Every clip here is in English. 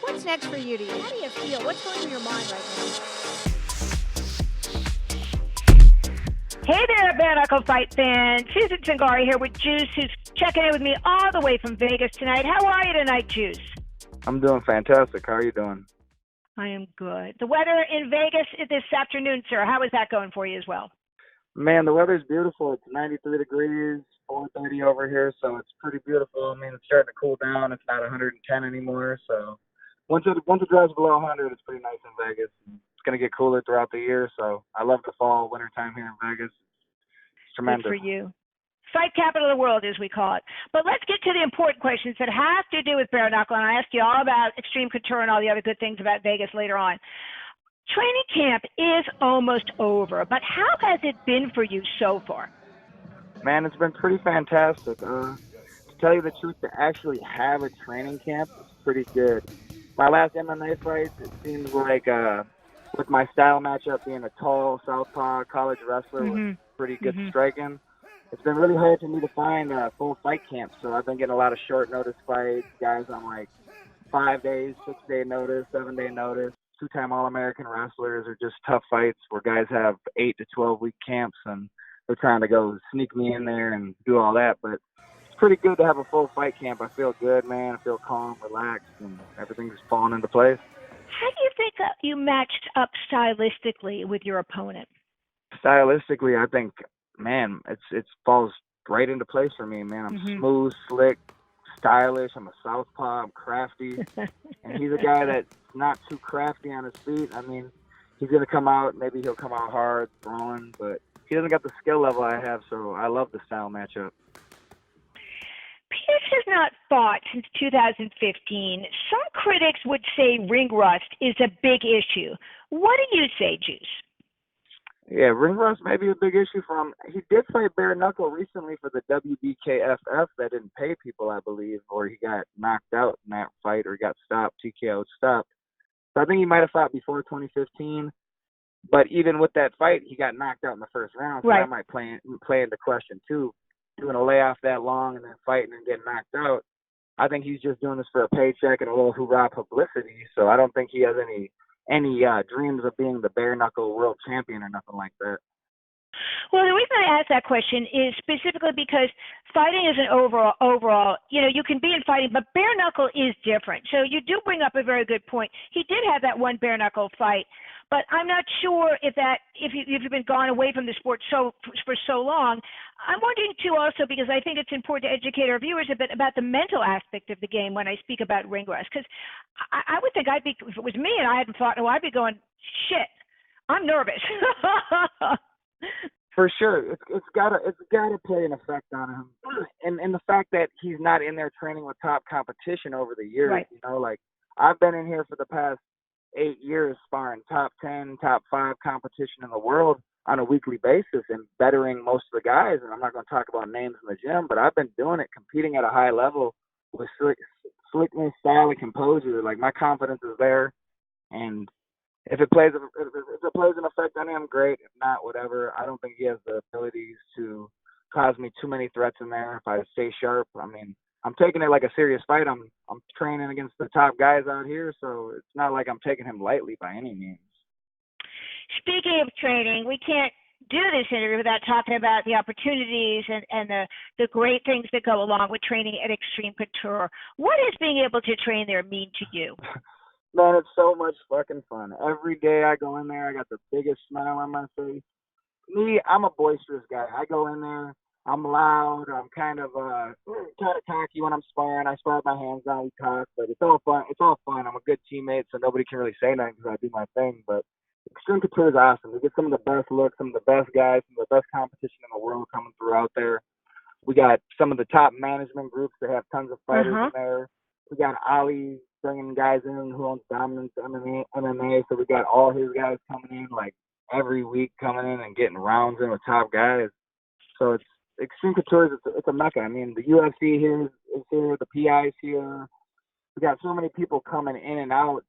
What's next for you? How do you feel? What's going through your mind right now? Hey there, bare-knuckle fight fan. Susan Cingari here with Juice, who's checking in with me all the way from Vegas tonight. How are you tonight, Juice? I'm doing fantastic. How are you doing? I am good. The weather in Vegas this afternoon, sir, how is that going for you as well? Man, the weather's beautiful. It's 93 degrees, 4:30 over here, so it's pretty beautiful. I mean, it's starting to cool down. It's not 110 anymore, so once it drops below 100, it's pretty nice in Vegas. It's going to get cooler throughout the year, so I love the fall, winter time here in Vegas. It's tremendous. Good for you. Fight capital of the world, as we call it. But let's get to the important questions that have to do with bare-knuckle, and I ask you all about Xtreme Couture and all the other good things about Vegas later on. Training camp is almost over, but how has it been for you so far? Man, it's been pretty fantastic. To tell you the truth, to actually have a training camp is pretty good. My last MMA fights, it seems like with my style matchup being a tall southpaw college wrestler with pretty good striking, it's been really hard for me to find full fight camps. So I've been getting a lot of short notice fights, guys on like 5 days, 6-day notice, 7-day notice. 2-time All-American wrestlers are just tough fights where guys have 8 to 12-week camps and they're trying to go sneak me in there and do all that. But it's pretty good to have a full fight camp. I feel good, man. I feel calm, relaxed, and everything's falling into place. How do you think you matched up stylistically with your opponent? Stylistically, I think, man, it falls right into place for me, man. I'm smooth, slick, stylish. I'm a southpaw. I'm crafty. And he's a guy that's not too crafty on his feet. I mean, he's going to come out. Maybe he'll come out hard, throwing, but he doesn't got the skill level I have, so I love the style matchup. Pierce has not fought since 2015. Some critics would say ring rust is a big issue. What do you say, Juice? Yeah, ring rust may be a big issue for him. He did fight bare-knuckle recently for the BKFC that didn't pay people, I believe, or he got knocked out in that fight or got stopped, TKO stopped. So I think he might have fought before 2015. But even with that fight, he got knocked out in the first round, so that might play into question too. Doing a layoff that long and then fighting and getting knocked out, I think he's just doing this for a paycheck and a little hoorah publicity. So I don't think he has any dreams of being the bare-knuckle world champion or nothing like that. Well, the reason I ask that question is specifically because fighting is an overall, you can be in fighting, but bare-knuckle is different. So you do bring up a very good point. He did have that one bare-knuckle fight, but I'm not sure if you've been gone away from the sport for so long. I'm wondering, too, also, because I think it's important to educate our viewers a bit about the mental aspect of the game when I speak about ring rust, because I would think if it was me and I hadn't fought, I'd be going, shit, I'm nervous. For sure, it's gotta play an effect on him, and the fact that he's not in there training with top competition over the years. Right. Like I've been in here for the past 8 years sparring top 10, top 5 competition in the world on a weekly basis and bettering most of the guys. And I'm not going to talk about names in the gym, but I've been doing it, competing at a high level with slickness, style, and composure. Like my confidence is there, and if it plays an effect on him, great. If not, whatever. I don't think he has the abilities to cause me too many threats in there if I stay sharp. I mean, I'm taking it like a serious fight. I'm training against the top guys out here, so it's not like I'm taking him lightly by any means. Speaking of training, we can't do this interview without talking about the opportunities and the great things that go along with training at Xtreme Couture. What does being able to train there mean to you? Man, it's so much fucking fun. Every day I go in there, I got the biggest smile on my face. Me, I'm a boisterous guy. I go in there, I'm loud, I'm kind of cocky when I'm sparring. I spar with my hands down, we talk, but it's all fun. I'm a good teammate, so nobody can really say nothing because I do my thing. But Xtreme Couture is awesome. We get some of the best looks, some of the best guys, some of the best competition in the world coming through out there. We got some of the top management groups that have tons of fighters in there. We got Ali bringing guys in who owns Dominance MMA, so we got all his guys coming in like every week, coming in and getting rounds in with top guys. So it's Xtreme Couture. It's a mecca. I mean, the UFC here is here, the PI's here. We got so many people coming in and out,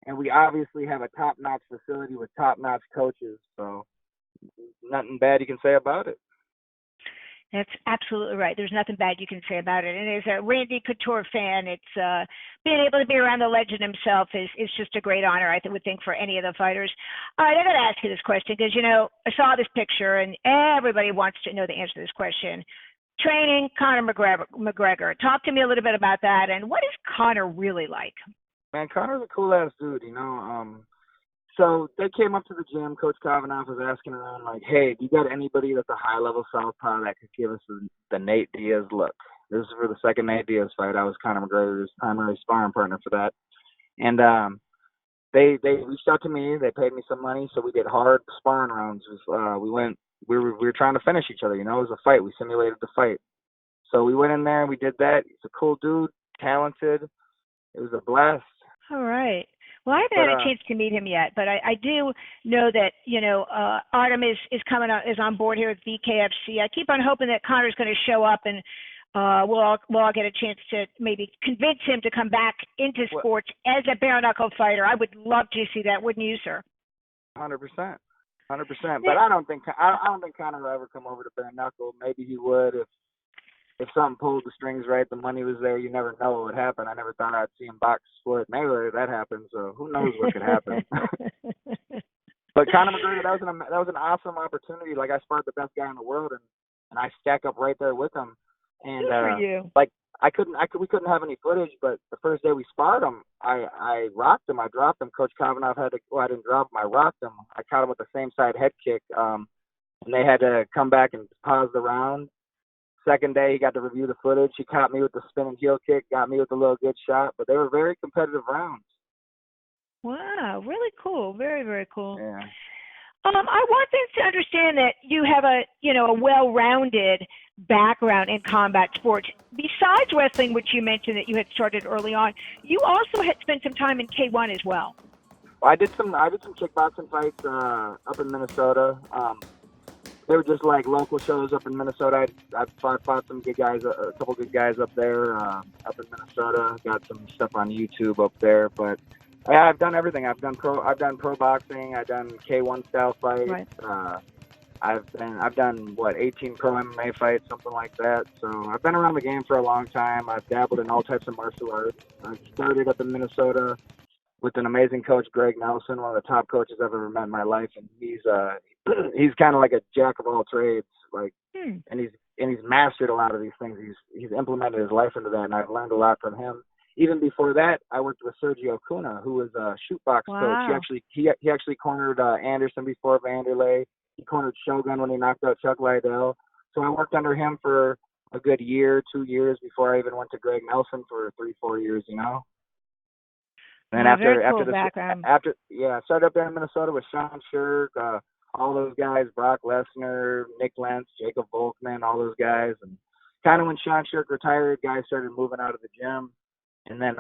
and we obviously have a top-notch facility with top-notch coaches. So nothing bad you can say about it. That's absolutely right. There's nothing bad you can say about it. And as a Randy Couture fan, it's being able to be around the legend himself is just a great honor, I would think, for any of the fighters. All right, I got to ask you this question because, I saw this picture and everybody wants to know the answer to this question. Training Conor McGregor. Talk to me a little bit about that. And what is Conor really like? Man, Conor's a cool-ass dude, So they came up to the gym. Coach Kavanaugh was asking around, like, hey, do you got anybody that's a high-level southpaw that could give us the Nate Diaz look? This is for the second Nate Diaz fight. I was Conor McGregor's primary sparring partner for that. And they reached out to me. They paid me some money, so we did hard sparring rounds. We were trying to finish each other. It was a fight. We simulated the fight. So we went in there and we did that. He's a cool dude, talented. It was a blast. All right. Well, I haven't had a chance to meet him yet, but I do know that, Artem is coming out, is on board here with BKFC. I keep on hoping that Conor's going to show up and we'll all get a chance to maybe convince him to come back into sports as a bare-knuckle fighter. I would love to see that, wouldn't you, sir? 100%. 100%. But I don't think Conor will ever come over to bare-knuckle. Maybe he would if something pulled the strings right, the money was there. You never know what would happen. I never thought I'd see him box split Mayweather. That happened, so who knows what could happen. But Conor McGregor, that was an awesome opportunity. Like, I sparred the best guy in the world, and I stack up right there with him. And good for you. Like, we couldn't have any footage, but the first day we sparred him, I rocked him. I dropped him. Coach Kavanaugh I didn't drop him. I rocked him. I caught him with the same side head kick, and they had to come back and pause the round. Second day, he got to review the footage. He caught me with the spinning heel kick, got me with a little good shot, but they were very competitive rounds. Wow, really cool. Very, very cool. Yeah. I want them to understand that you have a well-rounded background in combat sports. Besides wrestling, which you mentioned that you had started early on, you also had spent some time in K1 as well. I did some kickboxing fights up in Minnesota. They were just like local shows up in Minnesota. I fought some good guys, a couple good guys up there, up in Minnesota. Got some stuff on YouTube up there, but yeah, I've done everything. I've done pro boxing. I've done K1 style fights. Right. I've done 18 pro MMA fights, something like that. So I've been around the game for a long time. I've dabbled in all types of martial arts. I started up in Minnesota with an amazing coach, Greg Nelson, one of the top coaches I've ever met in my life, and he's kind of like a jack of all trades, and he's mastered a lot of these things. He's implemented his life into that, and I've learned a lot from him. Even before that, I worked with Sergio Cuna, who was a shoot box coach. He actually cornered Anderson before Vanderlei. He cornered Shogun when he knocked out Chuck Liddell. So I worked under him for a good year, 2 years before I even went to Greg Nelson for 3-4 years. And I started up there in Minnesota with Sean Shirk, all those guys, Brock Lesnar, Nick Lentz, Jacob Volkman, all those guys. And kind of when Sean Shirk retired, guys started moving out of the gym. And then,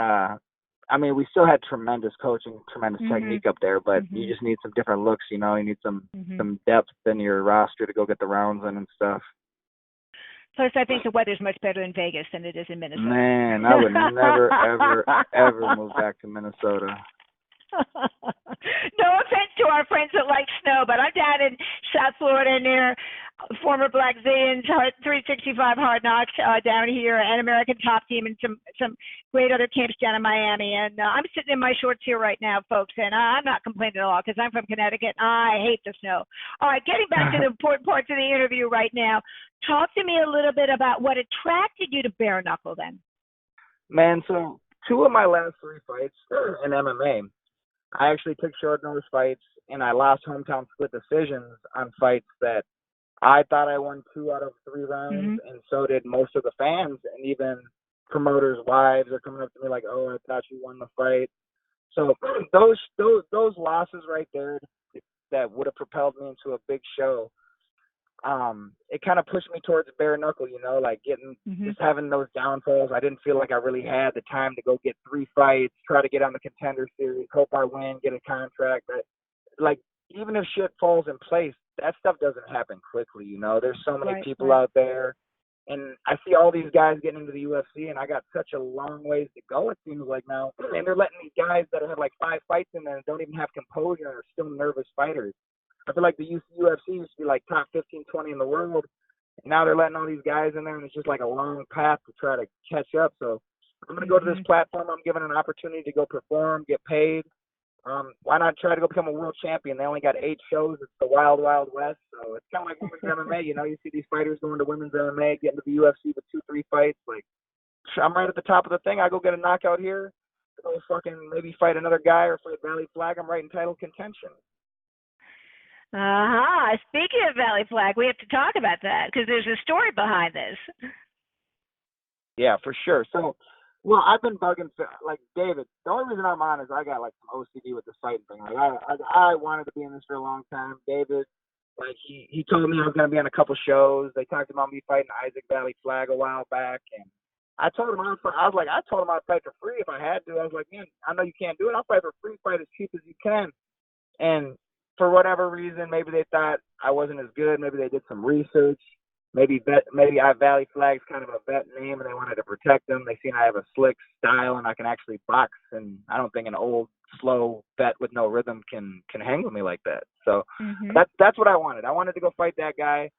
we still had tremendous coaching, tremendous technique up there, but you just need some different looks, You need some depth in your roster to go get the rounds in and stuff. Plus, I think the weather's much better in Vegas than it is in Minnesota. Man, I would never, ever, ever move back to Minnesota. No offense to our friends that like snow, but I'm down in South Florida near former Black Zillions, 365 Hard Knocks down here, and American Top Team, and some great other camps down in Miami. And I'm sitting in my shorts here right now, folks, and I'm not complaining at all because I'm from Connecticut. I hate the snow. All right, getting back to the important parts of the interview right now. Talk to me a little bit about what attracted you to bare knuckle then. Man, so 2 of my last 3 fights in MMA, I actually took short notice fights, and I lost hometown split decisions on fights that I thought I won 2 out of 3 rounds, and so did most of the fans, and even promoters' wives are coming up to me like, "Oh, I thought you won the fight." So those losses right there that would have propelled me into a big show. It kind of pushed me towards bare knuckle, like getting just having those downfalls. I didn't feel like I really had the time to go get 3 fights, try to get on the Contender Series, hope I win, get a contract. But like, even if shit falls in place, that stuff doesn't happen quickly. There's so many people out there, and I see all these guys getting into the UFC, and I got such a long ways to go, it seems like now. And they're letting these guys that have like 5 fights in there and don't even have composure and are still nervous fighters. I feel like the UFC used to be like top 15, 20 in the world, Now they're letting all these guys in there, and it's just like a long path to try to catch up. So I'm going to go to this platform. I'm given an opportunity to go perform, get paid. Why not try to go become a world champion? They only got 8 shows. It's the wild, wild west. So it's kind of like women's MMA. You know, you see these fighters going to women's MMA, getting to the UFC with 2-3 fights. Like, I'm right at the top of the thing. I go get a knockout here, go fucking maybe fight another guy or fight Valley Flag. I'm right in title contention. Speaking of Valley Flag, we have to talk about that because there's a story behind this. Yeah, for sure. So, well, I've been bugging, like, David, the only reason I'm on is I got, like, some OCD with the fighting thing. Like, I wanted to be in this for a long time. David, like, he told me I was going to be on a couple shows. They talked about me fighting Isaac Valley Flag a while back, and I told him I told him I'd fight for free if I had to. I was like, man, I know you can't do it. I'll fight for free, fight as cheap as you can. And for whatever reason, maybe they thought I wasn't as good. Maybe they did some research. Maybe Valley Flag's kind of a vet name, and they wanted to protect them. They seen I have a slick style, and I can actually box. And I don't think an old, slow vet with no rhythm can hang with me like that. So that's what I wanted. I wanted to go fight that guy.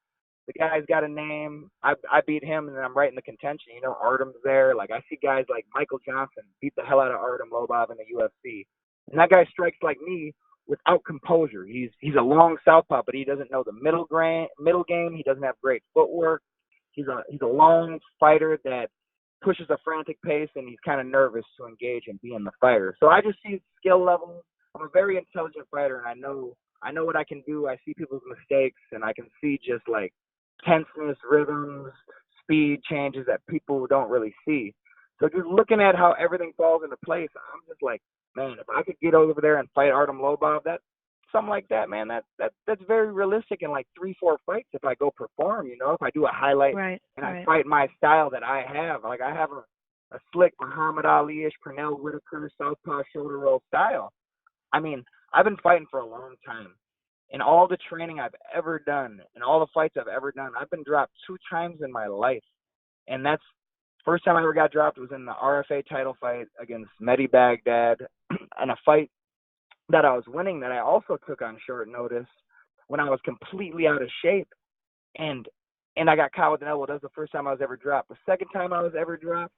The guy's got a name. I beat him, and then I'm right in the contention. You know, Artem's there. Like, I see guys like Michael Johnson beat the hell out of Artem Lobov in the UFC. And that guy strikes like me without composure. He's a long southpaw, but he doesn't know the middle game. He doesn't have great footwork. He's a long fighter that pushes a frantic pace, and he's kind of nervous to engage and be in the fighter. So I just see skill levels. I'm a very intelligent fighter, and I know what I can do. I see people's mistakes, and I can see just like tenseness, rhythms, speed changes that people don't really see. So just looking at how everything falls into place, I'm just like, man, if I could get over there and fight Artem Lobov, something like that, man, that's very realistic in like 3-4 fights if I go perform, you know, if I do a highlight I fight my style that I have. Like, I have a slick Muhammad Ali-ish, Pernell Whitaker, southpaw shoulder roll style. I mean, I've been fighting for a long time. In all the training I've ever done, in all the fights I've ever done, I've been dropped 2 times in my life. And that's first time I ever got dropped was in the RFA title fight against Mehdi Baghdad, and a fight that I was winning that I also took on short notice when I was completely out of shape. And I got caught with an elbow. That was the first time I was ever dropped. The second time I was ever dropped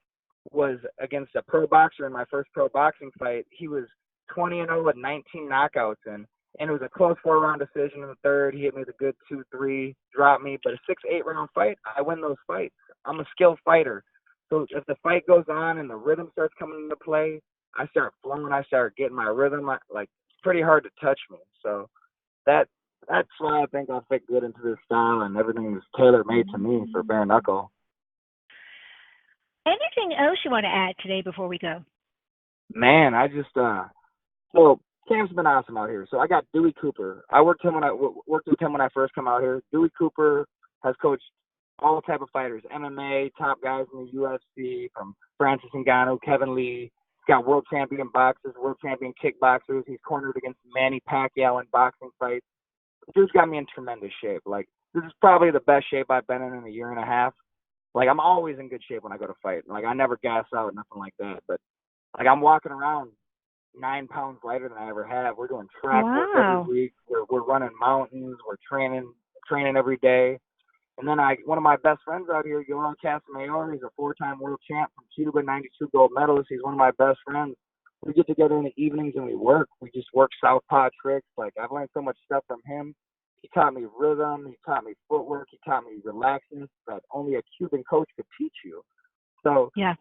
was against a pro boxer in my first pro boxing fight. He was 20-0 with 19 knockouts in. And it was a close 4-round decision in the third. He hit me with a good 2-3, dropped me. But a 6-8 round fight, I win those fights. I'm a skilled fighter. So if the fight goes on and the rhythm starts coming into play, I start flowing. I start getting my rhythm. It's pretty hard to touch me. So that's why I think I'll fit good into this style, and everything is tailor-made to me for bare knuckle. Anything else you want to add today before we go? Man, I just so camp's been awesome out here. So I got Dewey Cooper. I worked with him when I first come out here. Dewey Cooper has coached all type of fighters, MMA, top guys in the UFC, from Francis Ngannou, Kevin Lee. He's got world champion boxers, world champion kickboxers. He's cornered against Manny Pacquiao in boxing fights. The dude's got me in tremendous shape. Like, this is probably the best shape I've been in a year and a half. Like, I'm always in good shape when I go to fight. Like, I never gas out, nothing like that. But, like, I'm walking around 9 pounds lighter than I ever have. We're doing track work every week. We're running mountains. We're training every day. And then one of my best friends out here, Yoel Casamayor, he's a 4-time world champ from Cuba, 92 gold medalist. He's one of my best friends. We get together in the evenings and we work. We just work southpaw tricks. Like, I've learned so much stuff from him. He taught me rhythm. He taught me footwork. He taught me relaxing that only a Cuban coach could teach you. So yeah,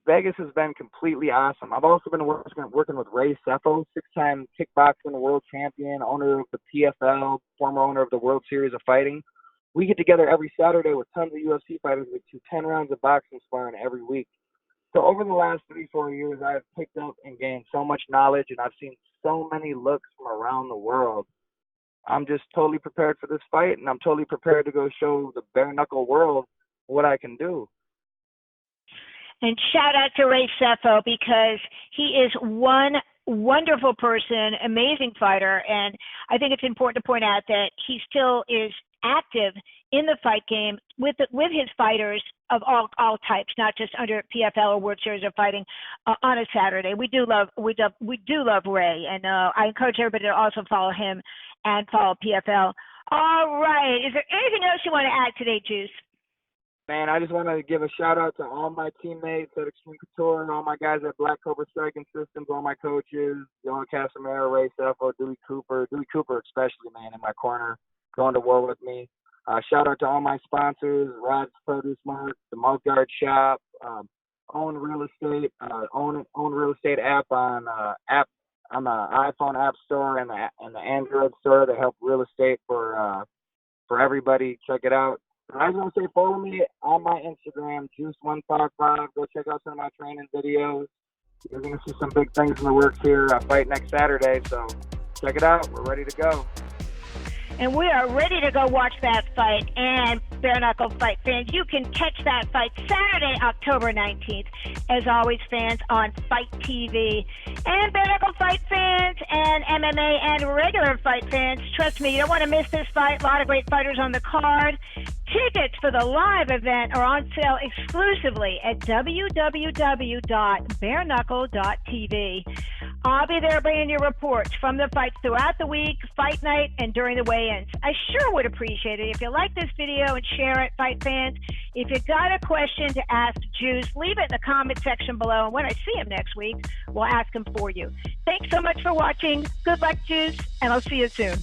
Vegas has been completely awesome. I've also been working with Ray Sefo, 6-time kickboxing world champion, owner of the PFL, former owner of the World Series of Fighting. We get together every Saturday with tons of UFC fighters. We do 10 rounds of boxing sparring every week. So over the last 3-4 years, I've picked up and gained so much knowledge, and I've seen so many looks from around the world. I'm just totally prepared for this fight, and I'm totally prepared to go show the bare-knuckle world what I can do. And shout out to Ray Sefo, because he is one wonderful person, amazing fighter, and I think it's important to point out that he still is active in the fight game with his fighters of all types, not just under PFL or World Series of Fighting on a Saturday. We do love Ray, and I encourage everybody to also follow him and follow PFL. All right. Is there anything else you want to add today, Juice? Man, I just want to give a shout out to all my teammates at Xtreme Couture, all my guys at Black Cobra Striking Systems, all my coaches, Johan Casimiro, Ray Seffo, Dewey Cooper especially, man, in my corner, going to war with me. Shout out to all my sponsors, Rod's Produce Mart, the Mouth Guard Shop, Own Real Estate, Own Real Estate app on the iPhone App Store and the Android Store. They help real estate for everybody. Check it out. I just want to say, follow me on my Instagram, Juice155. Go check out some of my training videos. You're going to see some big things in the works here. I fight next Saturday, so check it out. We're ready to go. And we are ready to go watch that fight. And Bare Knuckle Fight fans, you can catch that fight Saturday, October 19th, as always, fans, on Fight TV. And Bare Knuckle Fight fans and MMA and regular fight fans, trust me, you don't want to miss this fight. A lot of great fighters on the card. Tickets for the live event are on sale exclusively at www.bare-knuckle.tv. I'll be there bringing you reports from the fights throughout the week, fight night, and during the weigh-ins. I sure would appreciate it if you like this video and share it, fight fans. If you got a question to ask Juice, leave it in the comment section below, and when I see him next week, we'll ask him for you. Thanks so much for watching. Good luck, Juice, and I'll see you soon.